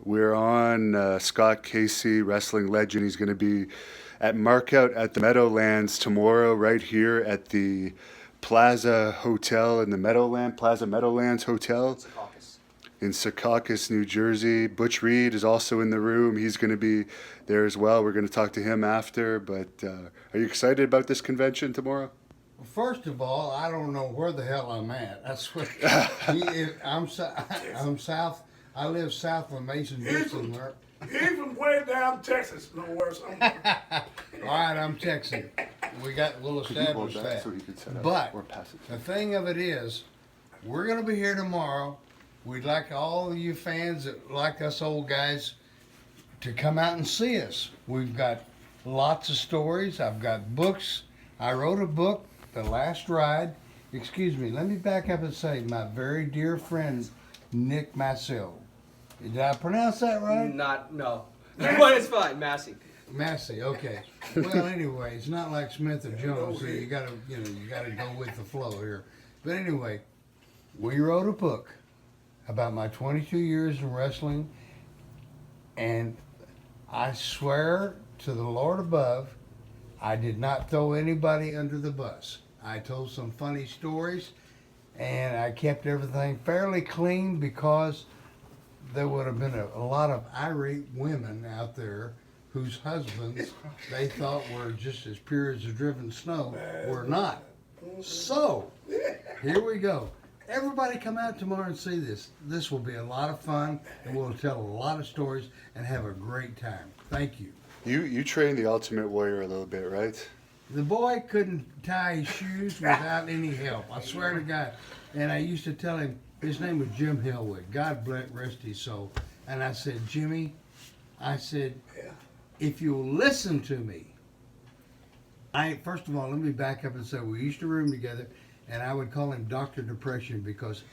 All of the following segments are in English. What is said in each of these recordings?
We're on Scott Casey, wrestling legend. He's going to be at Markout at the Meadowlands tomorrow, right here at the Plaza Hotel in the Plaza Meadowlands Hotel in Secaucus, New Jersey. Butch Reed is also in the room. He's going to be there as well. We're going to talk to him after. But are you excited about this convention tomorrow? Well, first of all, I don't know where the hell I'm at. I swear. I'm south. I live south of Mason-Dixon. He's from way down Texas, nowhere somewhere. All right, I'm Texan. We'll establish that. So he could set up But or pass it. the thing of it is, we're going to be here tomorrow. We'd like all of you fans that like us old guys to come out and see us. We've got lots of stories. I've got books. I wrote a book, The Last Ride. Excuse me, let me back up and say my very dear friend, Nick Massell. Did I pronounce that right? No. But it's fine, Massey. Massey, okay. Well, anyway, it's not like Smith or Jones, so you gotta go with the flow here. But anyway, we wrote a book about my 22 years in wrestling, and I swear to the Lord above, I did not throw anybody under the bus. I told some funny stories, and I kept everything fairly clean because there would have been a lot of irate women out there whose husbands they thought were just as pure as the driven snow were not. So, here we go. Everybody come out tomorrow and see this. This will be a lot of fun, and we'll tell a lot of stories and have a great time. Thank you. You trained the Ultimate Warrior a little bit, right? The boy couldn't tie his shoes without any help. I swear to God. And I used to tell him, his name was Jim Hillwood. God rest his soul. And I said, Jimmy, I said, if you'll listen to me. First of all, let me back up and say we used to room together, and I would call him Dr. Depression because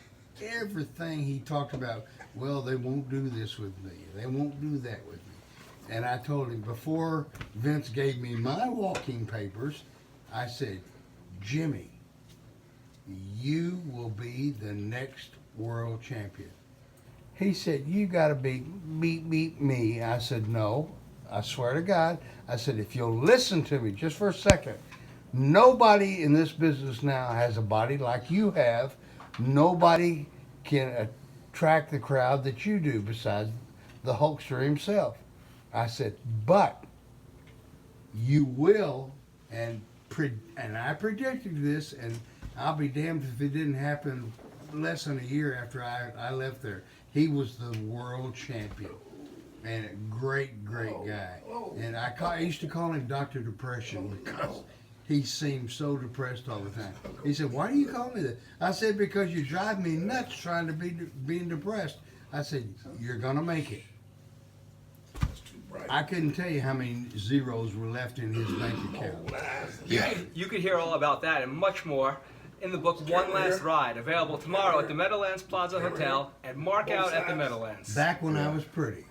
everything he talked about, well, they won't do this with me. They won't do that with me. And I told him before Vince gave me my walking papers, I said, Jimmy, you will be the next world champion. He said, you got to beat me. I said, no, I swear to God. I said, if you'll listen to me just for a second, nobody in this business now has a body like you have. Nobody can attract the crowd that you do besides the Hulkster himself. I said, but you will, and I predicted this, and I'll be damned if it didn't happen less than a year after I left there. He was the world champion, and a great guy. And I used to call him Dr. Depression because he seemed so depressed all the time. He said, why do you call me that? I said, because you drive me nuts trying to being depressed. I said, you're going to make it. I couldn't tell you how many zeros were left in his bank account. You could hear all about that and much more in the book One Last Ride, available tomorrow at the Meadowlands Plaza Hotel and Markout at the Meadowlands. Back when I was pretty.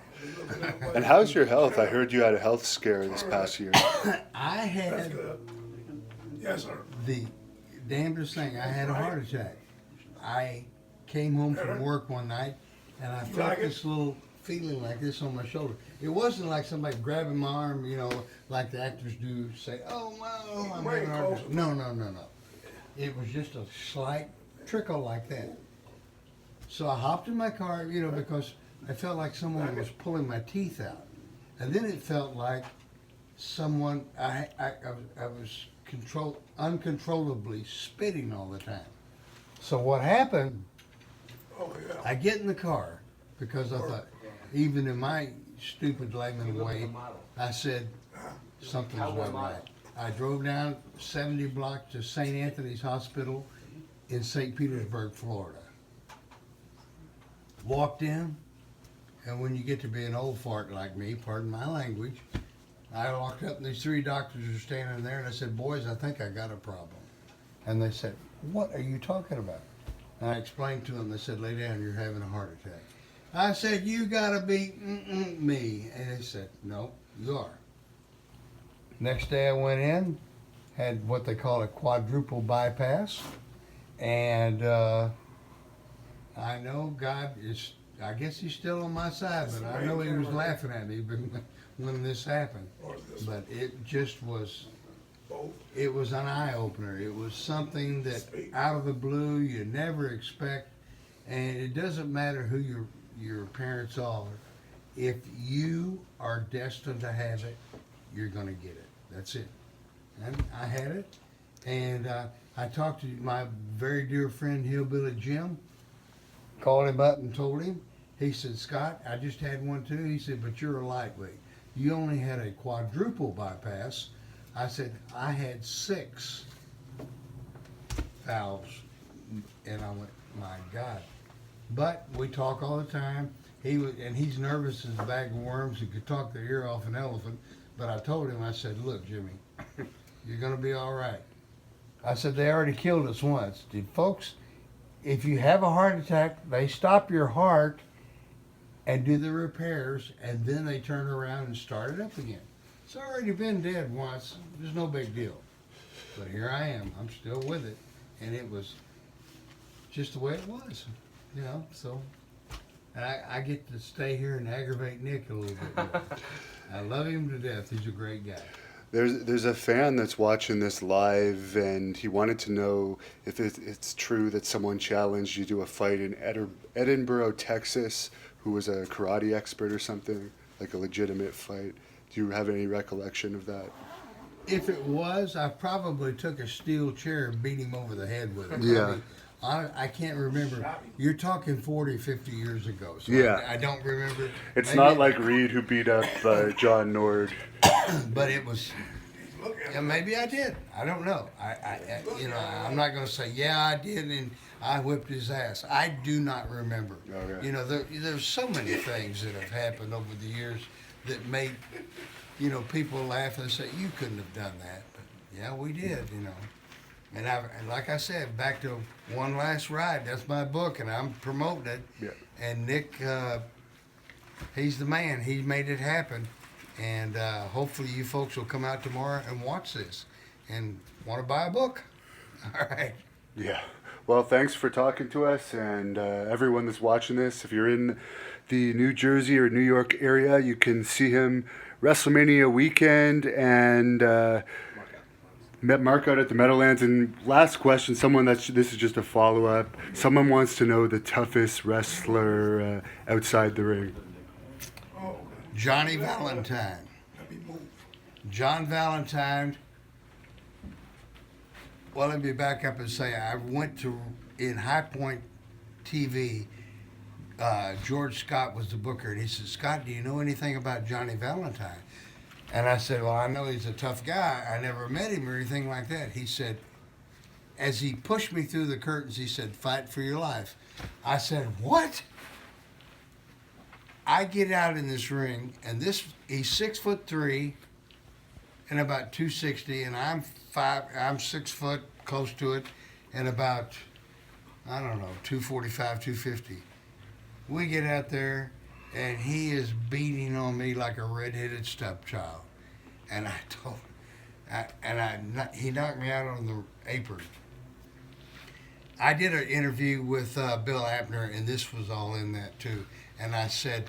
And how's your health? I heard you had a health scare this past year. I had Yes, sir. the damnedest thing. I had a heart attack. I came home from work one night and I felt this little feeling like this on my shoulder. It wasn't like somebody grabbing my arm, like the actors do, say, oh, no, I'm having a heart attack. No. It was just a slight trickle like that. So I hopped in my car, because I felt like someone was pulling my teeth out. And then it felt like someone, I was uncontrollably spitting all the time. So what happened, I get in the car because I thought, even in my stupid layman way, I said, something's not right. I drove down 70 blocks to St. Anthony's Hospital in St. Petersburg, Florida. Walked in, and when you get to be an old fart like me, pardon my language, I walked up and these three doctors were standing there and I said, boys, I think I got a problem. And they said, what are you talking about? And I explained to them, they said, lay down, you're having a heart attack. I said, you gotta be me. And they said, no, you are. Next day I went in, had what they call a quadruple bypass. And I know God is I guess he's still on my side, but I know he was laughing at me when this happened. But it just was, it was an eye-opener. It was something that out of the blue you never expect, and it doesn't matter who your parents are. If you are destined to have it, you're going to get it. That's it. And I had it, and I talked to my very dear friend Hillbilly Jim, called him up and told him. He said, Scott, I just had one too. He said, but you're a lightweight. You only had a quadruple bypass. I said, I had 6 valves. And I went, my God. But we talk all the time. He's nervous as a bag of worms. He could talk the ear off an elephant. But I told him, I said, look, Jimmy, you're going to be all right. I said, they already killed us once. Folks, if you have a heart attack, they stop your heart and do the repairs, and then they turn around and start it up again. It's already been dead once. There's no big deal. But here I am. I'm still with it. And it was just the way it was, you know. So I get to stay here and aggravate Nick a little bit more. I love him to death. He's a great guy. There's a fan that's watching this live, and he wanted to know if it's true that someone challenged you to a fight in Edinburgh, Texas, who was a karate expert or something, like a legitimate fight. Do you have any recollection of that? If it was, I probably took a steel chair and beat him over the head with it. Yeah. I mean, I can't remember. You're talking 40, 50 years ago. So Yeah. I don't remember. It's Maybe not like Reed who beat up John Nord. But it was, yeah, maybe I did. I don't know. I'm not going to say, yeah, I did, and I whipped his ass. I do not remember. Okay. You know, there's so many things that have happened over the years that make, you know, people laugh and say, you couldn't have done that. But, yeah, we did, you know. And like I said, back to One Last Ride, that's my book, and I'm promoting it. Yeah. And Nick, he's the man. He made it happen. And hopefully you folks will come out tomorrow and watch this and want to buy a book. All right. Yeah. Well, thanks for talking to us, and everyone that's watching this. If you're in the New Jersey or New York area, you can see him WrestleMania weekend and met Mark out at the Meadowlands. And last question, this is just a follow-up. Someone wants to know the toughest wrestler outside the ring. Johnny Valentine. John Valentine. Well, let me back up and say I went to, in High Point TV, George Scott was the booker, and he said, Scott, do you know anything about Johnny Valentine? And I said, well, I know he's a tough guy. I never met him or anything like that. He said, as he pushed me through the curtains, he said, fight for your life. I said, what? I get out in this ring, and he's 6'3" and about 260, and I'm 6 foot, close to it, and about, I don't know, 245, 250. We get out there, and he is beating on me like a red-headed stepchild. And he knocked me out on the apron. I did an interview with Bill Abner, and this was all in that too. And I said,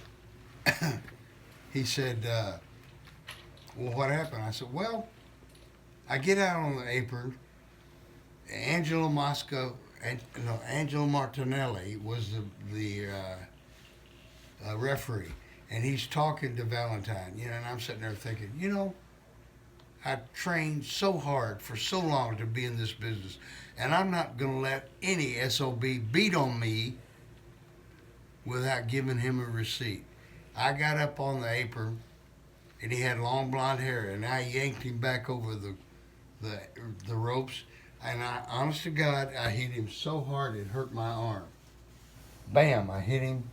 he said, well, what happened? I said, well, I get out on the apron. Angelo Martinelli was the referee, and he's talking to Valentine, you know, and I'm sitting there thinking, you know, I trained so hard for so long to be in this business, and I'm not going to let any SOB beat on me without giving him a receipt. I got up on the apron, and he had long blonde hair, and I yanked him back over the ropes, and honest to God, I hit him so hard it hurt my arm. Bam, I hit him.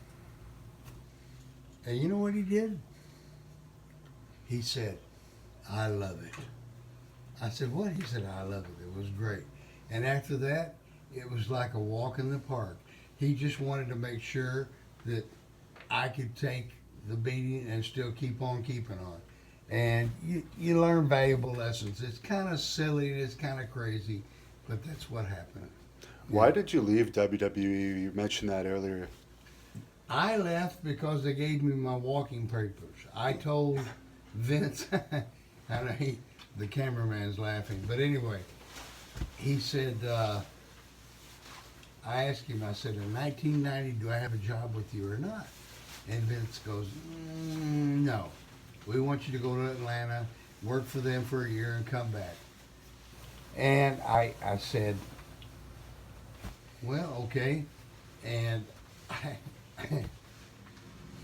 And you know what he did? He said, I love it. I said, what? He said, I love it. It was great. And after that, it was like a walk in the park. He just wanted to make sure that I could take the beating and still keep on keeping on. And you learn valuable lessons. It's kind of silly, it's kind of crazy, but that's what happened. Why did you leave WWE? You mentioned that earlier. I left because they gave me my walking papers. I told Vince, I know the cameraman's laughing, but anyway, he said, I asked him, I said, in 1990, do I have a job with you or not? And Vince goes, no. We want you to go to Atlanta, work for them for a year, and come back. And I said, well, okay. And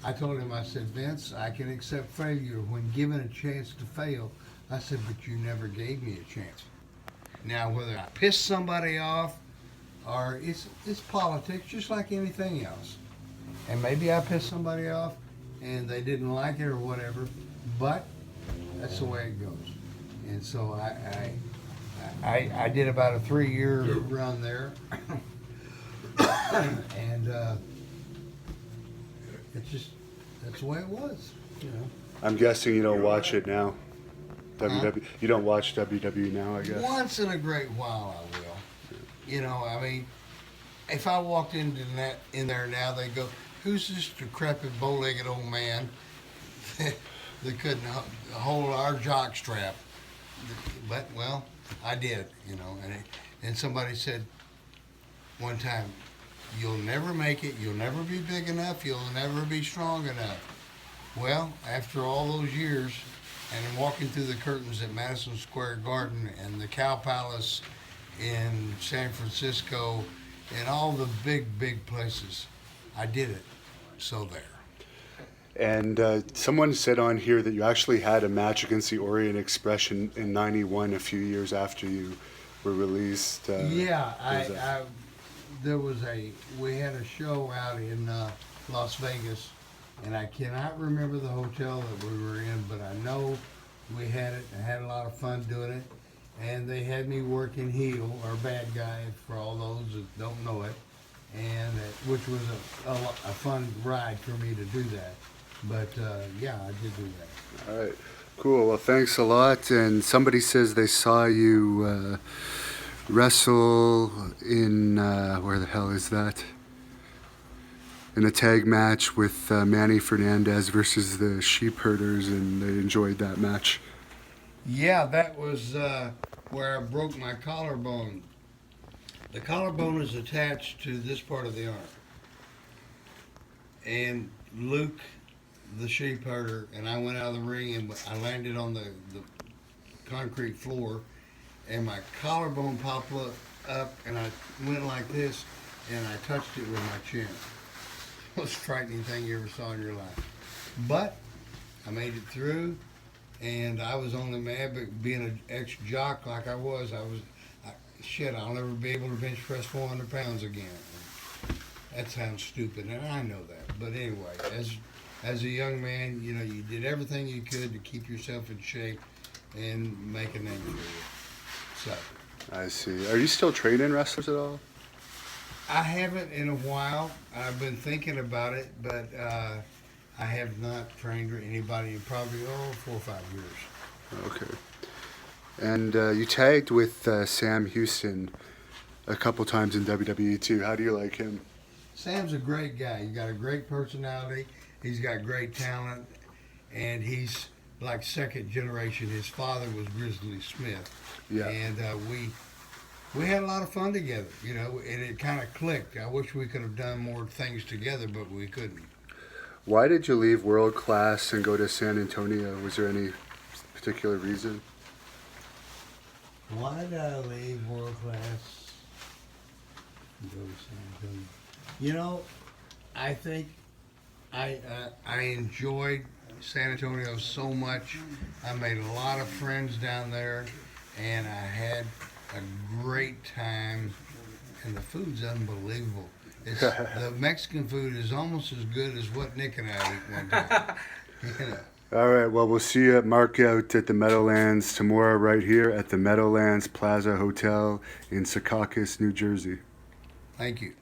I told him, I said, Vince, I can accept failure when given a chance to fail. I said, but you never gave me a chance. Now, whether I pissed somebody off or it's politics, just like anything else. And maybe I pissed somebody off and they didn't like it or whatever, but that's the way it goes. And so I did about a 3-year run there. And it's just, that's the way it was, you know. I'm guessing you don't watch it now. Huh? You don't watch WWE now, I guess. Once in a great while I will. You know, I mean, if I walked in there now, they'd go, who's this decrepit, bow-legged old man that couldn't hold our jock strap? But, well, I did, you know. And somebody said one time, you'll never make it, you'll never be big enough, you'll never be strong enough. Well, after all those years, and I'm walking through the curtains at Madison Square Garden and the Cow Palace in San Francisco and all the big places, I did it. So there. And someone said on here that you actually had a match against the Orient Express in '91, a few years after you were released. Yeah, we had a show out in Las Vegas, and I cannot remember the hotel that we were in, but I know we had it. I had a lot of fun doing it, and they had me working heel or bad guy for all those that don't know it, and which was a fun ride for me to do that. But yeah, I did do that. All right, cool. Well, thanks a lot. And somebody says they saw you wrestle in where the hell is that? In a tag match with Manny Fernandez versus the Sheep Herders, and they enjoyed that match. Yeah, that was where I broke my collarbone. The collarbone is attached to this part of the arm. And Luke, the sheep herder, and I went out of the ring and I landed on the concrete floor, and my collarbone popped up and I went like this and I touched it with my chin. Most frightening thing you ever saw in your life. But I made it through, and I was only mad, but being an ex-jock like I was, shit, I'll never be able to bench press 400 pounds again. That sounds stupid, and I know that. But anyway, as a young man, you know, you did everything you could to keep yourself in shape and make a name for you. So. I see. Are you still training wrestlers at all? I haven't in a while. I've been thinking about it, but I have not trained anybody in probably 4 or 5 years. Okay. And you tagged with Sam Houston a couple times in WWE too. How do you like him? Sam's a great guy. He's got a great personality. He's got great talent, and he's like second generation. His father was Grizzly Smith. Yeah. And we had a lot of fun together, you know, and it kind of clicked. I wish we could have done more things together, but we couldn't. Why did you leave World Class and go to San Antonio? Was there any particular reason? Why did I leave World Class and go to San Antonio? You know, I think I enjoyed San Antonio so much. I made a lot of friends down there, and I had a great time, and the food's unbelievable. The Mexican food is almost as good as what Nick and I ate one time. You know. All right, well, we'll see you at Markout at the Meadowlands tomorrow right here at the Meadowlands Plaza Hotel in Secaucus, New Jersey. Thank you.